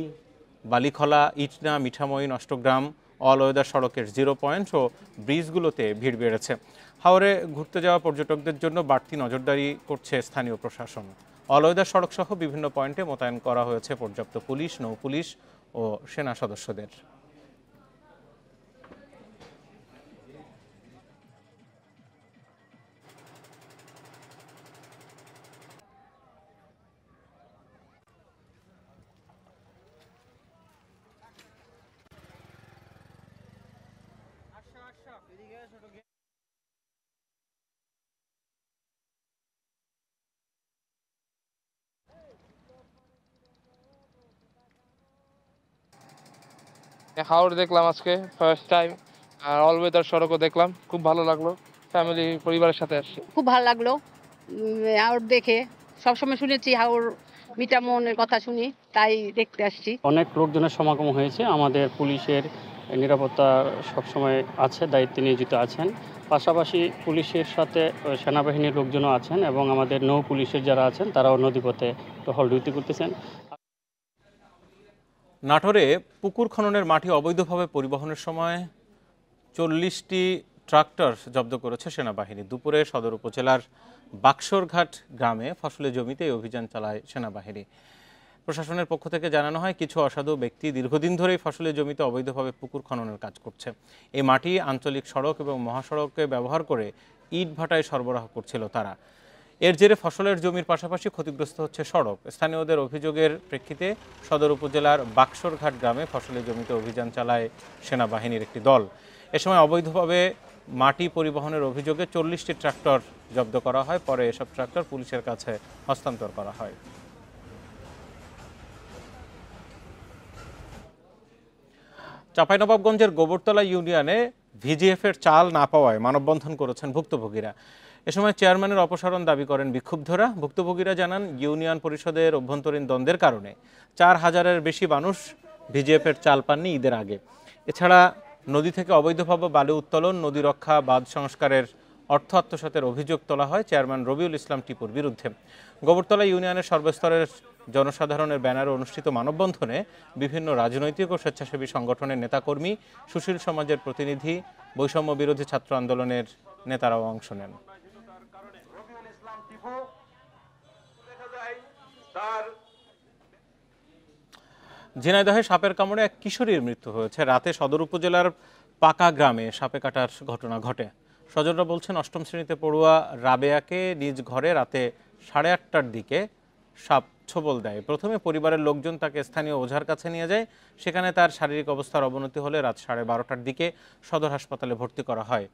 S1: বালিখলা, ইটনা, মিঠামইন, অষ্টগ্রাম, অল ওয়েদার সড়কের 0 পয়েন্ট ও ব্রিজগুলোতে ভিড় বেড়েছে। হাওরে ঘুরতে যাওয়া পর্যটকদের জন্য বাড়তি নজরদারি করছে স্থানীয় প্রশাসন। অল ওয়েদার সড়ক সহ বিভিন্ন পয়েন্টে মোতায়েন করা হয়েছে পর্যাপ্ত পুলিশ, নৌ পুলিশ ও সেনা সদস্যদের।
S4: হাওড় দেখলাম আজকে ফার্স্ট টাইম, আর অল ওয়েদার সড়কও দেখলাম, খুব ভালো লাগলো। ফ্যামিলি পরিবারের সাথে আসছি,
S9: খুব ভালো লাগলো হাওড় দেখে। সবসময় শুনেছি হাওড় মিঠামনের কথা শুনি, তাই দেখতে আসছি।
S22: অনেক লোকজনের সমাগম হয়েছে, আমাদের পুলিশের নিরাপত্তা সবসময় আছে, দায়িত্বে নিয়োজিত আছেন। পাশাপাশি পুলিশের সাথে সেনাবাহিনীর লোকজনও আছেন এবং আমাদের নৌ পুলিশের যারা আছেন তারাও নদীপথে টহল ডিউটি করতেছেন।
S1: নাটোরে পুকুর খননের মাটি অবৈধভাবে পরিবহনের সময় 40টি ট্রাক্টর জব্দ করেছে সেনাবাহিনী। দুপুরে সদর উপজেলার বাক্সরঘাট গ্রামে ফসলের জমিতে এই অভিযান চালায় সেনাবাহিনী। প্রশাসনের পক্ষ থেকে জানানো হয়, কিছু অসাধু ব্যক্তি দীর্ঘদিন ধরেই ফসলের জমিতে অবৈধভাবে পুকুর খননের কাজ করছে। এই মাটি আঞ্চলিক সড়ক এবং মহাসড়ককে ব্যবহার করে ইট ভাটায় সরবরাহ করছিল তারা। এর জেরে ফসলের জমির পাশাপাশি ক্ষতিগ্রস্ত হচ্ছে সড়ক। স্থানীয়দের অভিযোগের প্রেক্ষিতে সদর উপজেলার বাক্সরঘাট গ্রামে ফসলের জমিতে অভিযান চালায় সেনাবাহিনীর একটি দল। এ সময় অবৈধভাবে মাটি পরিবহনের অভিযোগে 40টি ট্রাক্টর জব্দ করা হয়। পরে এসব ট্রাক্টর পুলিশের কাছে হস্তান্তর করা হয়। চাঁপাইনবাবগঞ্জের গোবরতলা ইউনিয়নে ভিজিএফের চাল না পাওয়ায় মানববন্ধন করেছেন ভুক্তভোগীরা। এ সময় চেয়ারম্যানের অপসারণ দাবি করেন বিক্ষুব্ধরা। ভুক্তভোগীরা জানান, ইউনিয়ন পরিষদের অভ্যন্তরীণ দ্বন্দ্বের কারণে 4000-এর বেশি মানুষ ভিজিএফের চাল পাননি ঈদের আগে। এছাড়া নদী থেকে অবৈধভাবে বালু উত্তোলন, নদী রক্ষা, বাঁধ সংস্কারের অর্থ আত্মসাতের অভিযোগ তোলা হয় চেয়ারম্যান রবিউল ইসলাম টিপুর বিরুদ্ধে। গোবরতলা ইউনিয়নের সর্বস্তরের জনসাধারণের ব্যানারে অনুষ্ঠিত মানববন্ধনে বিভিন্ন রাজনৈতিক ও স্বেচ্ছাসেবী সংগঠনের নেতাকর্মী, সুশীল সমাজের প্রতিনিধি, বৈষম্য বিরোধী ছাত্র আন্দোলনের নেতারাও অংশ নেন। ঝিনাইদহে সাপের কামড়ে এক কিশোরীর মৃত্যু হয়েছে। রাতে সদর উপজেলার পাকা গ্রামে সাপে কাটার ঘটনা ঘটে। স্বজনরা বলছেন, 8ম শ্রেণীতে পড়ুয়া রাবেয়াকে নিজ ঘরে রাতে 8:30টার দিকে সাপ ছোবল দেয়। প্রথমে পরিবারের লোকজন তাকে স্থানীয় ওঝার কাছে নিয়ে যায়। সেখানে তার শারীরিক অবস্থার অবনতি হলে রাত 12:30টার দিকে সদর হাসপাতালে ভর্তি করা হয়।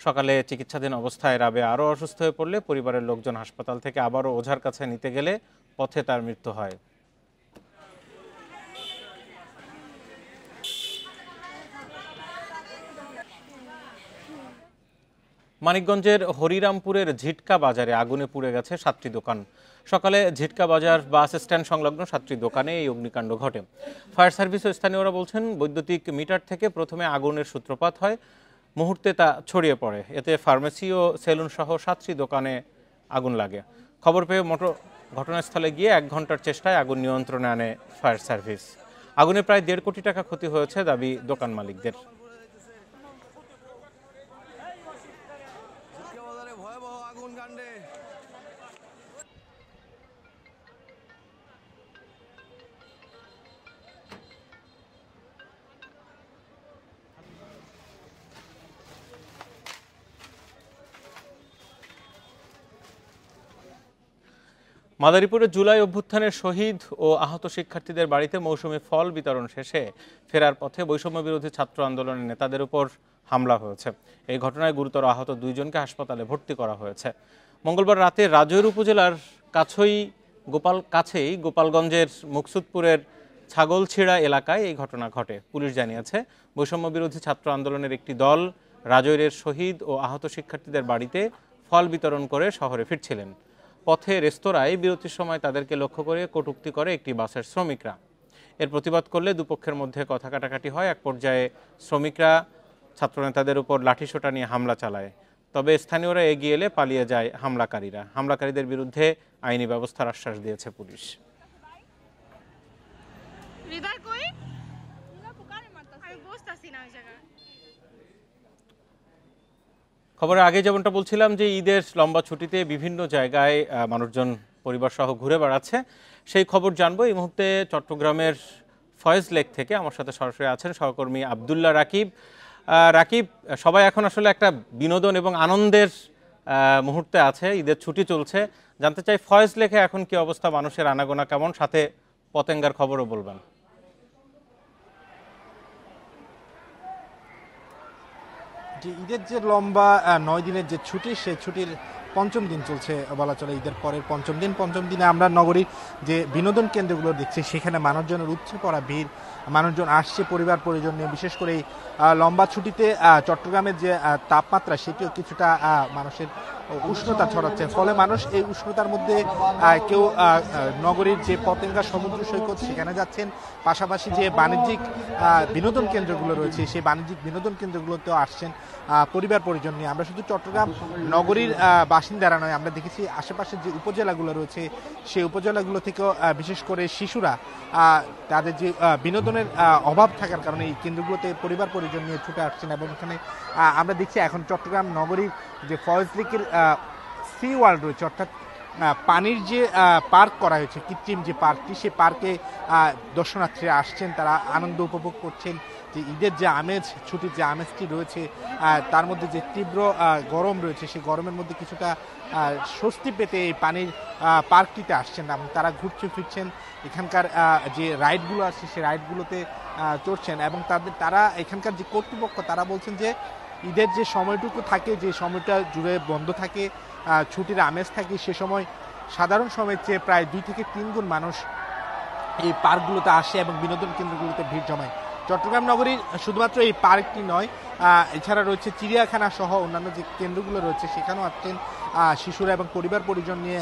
S1: সকালে চিকিৎসাধীন অবস্থায় রাবেয়া আরও অসুস্থ হয়ে পড়লে পরিবারের লোকজন হাসপাতাল থেকে আবারও ওঝার কাছে নিতে গেলে পথে তার মৃত্যু হয়। মানিকগঞ্জের হরিরামপুরের ঝিটকা বাজারে আগুনে পুড়ে গেছে 7টি দোকান। সকালে ঝিটকা বাজার বাস স্ট্যান্ড সংলগ্ন 7টি দোকানে এই অগ্নিকাণ্ড ঘটে। ফায়ার সার্ভিস ও স্থানীয়রা বলছেন, বৈদ্যুতিক মিটার থেকে প্রথমে আগুনের সূত্রপাত হয়, মুহূর্তে তা ছড়িয়ে পড়ে। এতে ফার্মেসি ও সেলুন সহ 7টি দোকানে আগুন লাগে। খবর পেয়ে ঘটনাস্থলে গিয়ে 1 ঘন্টার চেষ্টায় আগুন নিয়ন্ত্রণে আনে ফায়ার সার্ভিস। আগুনে প্রায় 1.5 কোটি টাকা ক্ষতি হয়েছে দাবি দোকান মালিকদের। মাদারীপুরে জুলাই অভ্যুত্থানের শহীদ ও আহত শিক্ষার্থীদের বাড়িতে মৌসুমি ফল বিতরণ শেষে ফেরার পথে বৈষম্য বিরোধী ছাত্র আন্দোলনের নেতাদের উপর হামলা হয়েছে। এই ঘটনায় গুরুতর আহত 2 জনকে হাসপাতালে ভর্তি করা হয়েছে। মঙ্গলবার রাতে রাজৈর উপজেলার কাছেই গোপালগঞ্জের মুকসুদপুরের ছাগলছিড়া এলাকায় এই ঘটনা ঘটে। পুলিশ জানিয়েছে, বৈষম্য বিরোধী ছাত্র আন্দোলনের একটি দল রাজৈরের শহীদ ও আহত শিক্ষার্থীদের বাড়িতে ফল বিতরণ করে শহরে ফিরছিলেন। পথে রেস্তোরাঁয় বিরতির সময় তাদেরকে লক্ষ্য করে কটূক্তি করে একটি বাসের শ্রমিকরা। এর প্রতিবাদ করলে দুপক্ষের মধ্যে কথা কাটাকাটি হয়। এক পর্যায়ে শ্রমিকরা ছাত্রনেতাদের উপর লাঠিসোঁটা নিয়ে হামলা চালায়। তবে স্থানীয়রা এগিয়ে এলে পালিয়ে যায় হামলাকারীরা। হামলাকারীদের বিরুদ্ধে আইনি ব্যবস্থার আশ্বাস দিয়েছে পুলিশ। খবরে আগে যেমনটা বলছিলাম যে ঈদের লম্বা ছুটিতে বিভিন্ন জায়গায় মানুষজন পরিবার সহ ঘুরে বেড়াচ্ছে, সেই খবর জানবো এই মুহূর্তে চট্টগ্রামের ফয়েজ লেক থেকে। আমার সাথে সরাসরি আছেন সহকর্মী আব্দুল্লাহ রাকিব। রাকিব, সবাই এখন আসলে একটা বিনোদন এবং আনন্দের মুহূর্তে আছে, ঈদের ছুটি চলছে। জানতে চাই ফয়েজ লেকে এখন কি অবস্থা, মানুষের আনাগোনা কেমন, সাথে পতেঙ্গার খবরও বলবেন।
S10: যে ঈদের যে লম্বা 9 দিনের যে ছুটি, সেই ছুটির পঞ্চম দিন চলছে বলা চলে, ঈদের পরের পঞ্চম দিনে আমরা নগরীর যে বিনোদন কেন্দ্রগুলো দেখছি সেখানে মানুষজনের উপচে পড়া ভিড়, মানুষজন আসছে পরিবার পরিজন নিয়ে। বিশেষ করে এই লম্বা ছুটিতে চট্টগ্রামের যে তাপমাত্রা সেটিও কিছুটা মানুষের উষ্ণতা ছড়াচ্ছে, ফলে মানুষ এই উষ্ণতার মধ্যে কেউ নগরীর যে পতেঙ্গা সমুদ্র সৈকত সেখানে যাচ্ছেন, পাশাপাশি যে বাণিজ্যিক বিনোদন কেন্দ্রগুলো রয়েছে সেই বাণিজ্যিক বিনোদন কেন্দ্রগুলোতেও আসছেন পরিবার পরিজন নিয়ে। আমরা শুধু চট্টগ্রাম নগরীর বাসিন্দারা নয়, আমরা দেখেছি আশেপাশের যে উপজেলাগুলো রয়েছে সেই উপজেলাগুলো থেকেও বিশেষ করে শিশুরা তাদের যে বিনোদনের অভাব থাকার কারণে এই কেন্দ্রগুলোতে পরিবার পরিজন নিয়ে ছুটে আসছেন। এবং এখানে আমরা দেখছি এখন চট্টগ্রাম নগরীর যে ফয়েজ লেকের সি ওয়ার্ল্ড রয়েছে, অর্থাৎ পানির যে পার্ক করা হয়েছে, কৃত্রিম যে পার্কটি, সেই পার্কে দর্শনার্থীরা আসছেন, তারা আনন্দ উপভোগ করছেন। যে ঈদের যে আমেজ, ছুটির যে আমেজটি রয়েছে তার মধ্যে যে তীব্র গরম রয়েছে, সেই গরমের মধ্যে কিছুটা স্বস্তি পেতে এই পানির পার্কটিতে আসছেন এবং তারা ঘুরছে ফিরছেন, এখানকার যে রাইডগুলো আছে সেই রাইডগুলোতে চড়ছেন। এবং তারা এখানকার যে কর্তৃপক্ষ তারা বলছেন যে ঈদের যে সময়টুকু থাকে, যে সময়টা জুড়ে বন্ধ থাকে, ছুটির আমেজ থাকে, সে সময় সাধারণ সময়ের চেয়ে প্রায় 2 থেকে 3 গুণ মানুষ এই পার্কগুলোতে আসে এবং বিনোদন কেন্দ্রগুলোতে ভিড় জমায়। চট্টগ্রাম নগরীর শুধুমাত্র এই পার্কটি নয়, এছাড়া রয়েছে চিড়িয়াখানা সহ অন্যান্য যে কেন্দ্রগুলো রয়েছে সেখানেও আসছেন শিশুরা এবং পরিবার পরিজন নিয়ে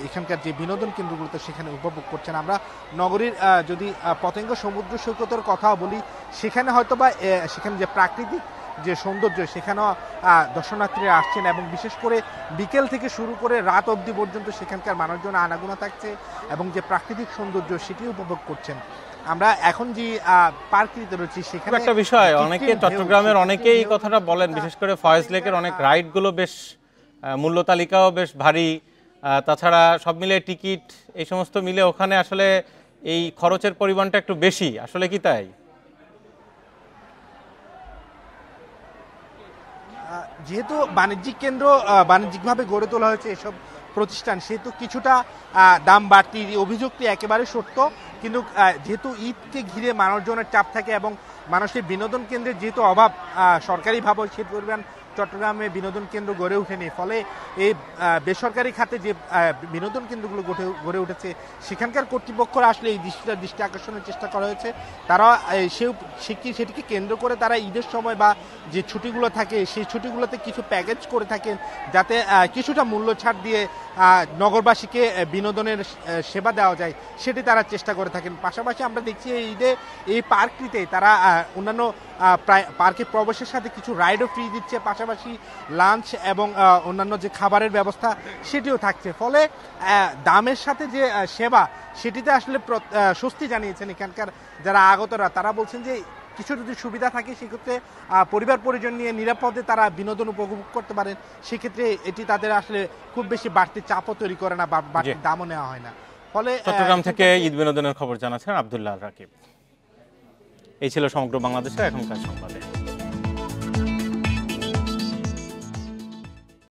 S10: এখানকার যে বিনোদন কেন্দ্রগুলোতে সেখানে উপভোগ করছেন। আমরা নগরীর যদি পতেঙ্গা সমুদ্র সৈকতের কথাও বলি, সেখানে হয়তোবা সেখানে যে প্রাকৃতিক যে সৌন্দর্য সেখানেও দর্শনার্থীরা আসছেন এবং বিশেষ করে বিকেল থেকে শুরু করে রাত অবধি পর্যন্ত সেখানকার মানুষজন আনাগোনা থাকছে এবং যে প্রাকৃতিক সৌন্দর্য সেটি উপভোগ করছেন। আমরা এখন যে পার্কটিতে রয়েছি সেখানে
S1: একটা বিষয়, অনেকে চট্টগ্রামের অনেকেই এই কথাটা বলেন, বিশেষ করে ফয়েজ লেকের অনেক রাইডগুলো বেশ মূল্য তালিকাও বেশ ভারী, তাছাড়া সব মিলে টিকিট এই সমস্ত মিলে ওখানে আসলে এই খরচের পরিমাণটা একটু বেশি, আসলে কি তাই?
S10: যেহেতু বাণিজ্যিক কেন্দ্র, বাণিজ্যিকভাবে গড়ে তোলা হয়েছে এসব প্রতিষ্ঠান, সেহেতু কিছুটা দাম বাড়তি অভিযোগটি একেবারে সত্য। কিন্তু যেহেতু ঈদকে ঘিরে মানুষজনের চাপ থাকে এবং মানুষের বিনোদন কেন্দ্রের যেহেতু অভাব, সরকারিভাবে সে পরিমাণ চট্টগ্রামে বিনোদন কেন্দ্র গড়ে ওঠেনি, ফলে এই বেসরকারি খাতে যে বিনোদন কেন্দ্রগুলো গড়ে উঠেছে সেখানকার কর্তৃপক্ষরা আসলে এই দৃষ্টি আকর্ষণের চেষ্টা করা হয়েছে। তারা সেটিকে কেন্দ্র করে তারা ঈদের সময় বা যে ছুটিগুলো থাকে সেই ছুটিগুলোতে কিছু প্যাকেজ করে থাকেন, যাতে কিছুটা মূল্য ছাড় দিয়ে নগরবাসীকে বিনোদনের সেবা দেওয়া যায়, সেটি তারা চেষ্টা করে থাকেন। পাশাপাশি আমরা দেখছি এই ঈদে এই পার্কটিতে তারা অন্যান্য প্রায় পার্কে প্রবেশের সাথে কিছু রাইডও ফ্রি দিচ্ছে, পাশাপাশি লাঞ্চ এবং অন্যান্য যে খাবারের ব্যবস্থা সেটিও থাকছে। ফলে দামের সাথে যে সেবা সেটিতে আসলে স্বস্তি জানিয়েছেন এখানকার যারা আগতরা। তারা বলছেন যে কিছু যদি সুবিধা থাকে সেক্ষেত্রে পরিবার পরিজন নিয়ে নিরাপদে তারা বিনোদন উপভোগ করতে পারেন, সেক্ষেত্রে এটি তাদের আসলে খুব বেশি বাড়তি চাপও তৈরি করে না বা বাড়তি দামও নেওয়া হয় না। ফলে
S1: চট্টগ্রাম থেকে ঈদ বিনোদনের খবর জানাচ্ছেন আব্দুল্লাহ রাকিব। এই ছিল সমগ্র বাংলাদেশের এখনকার সংবাদে।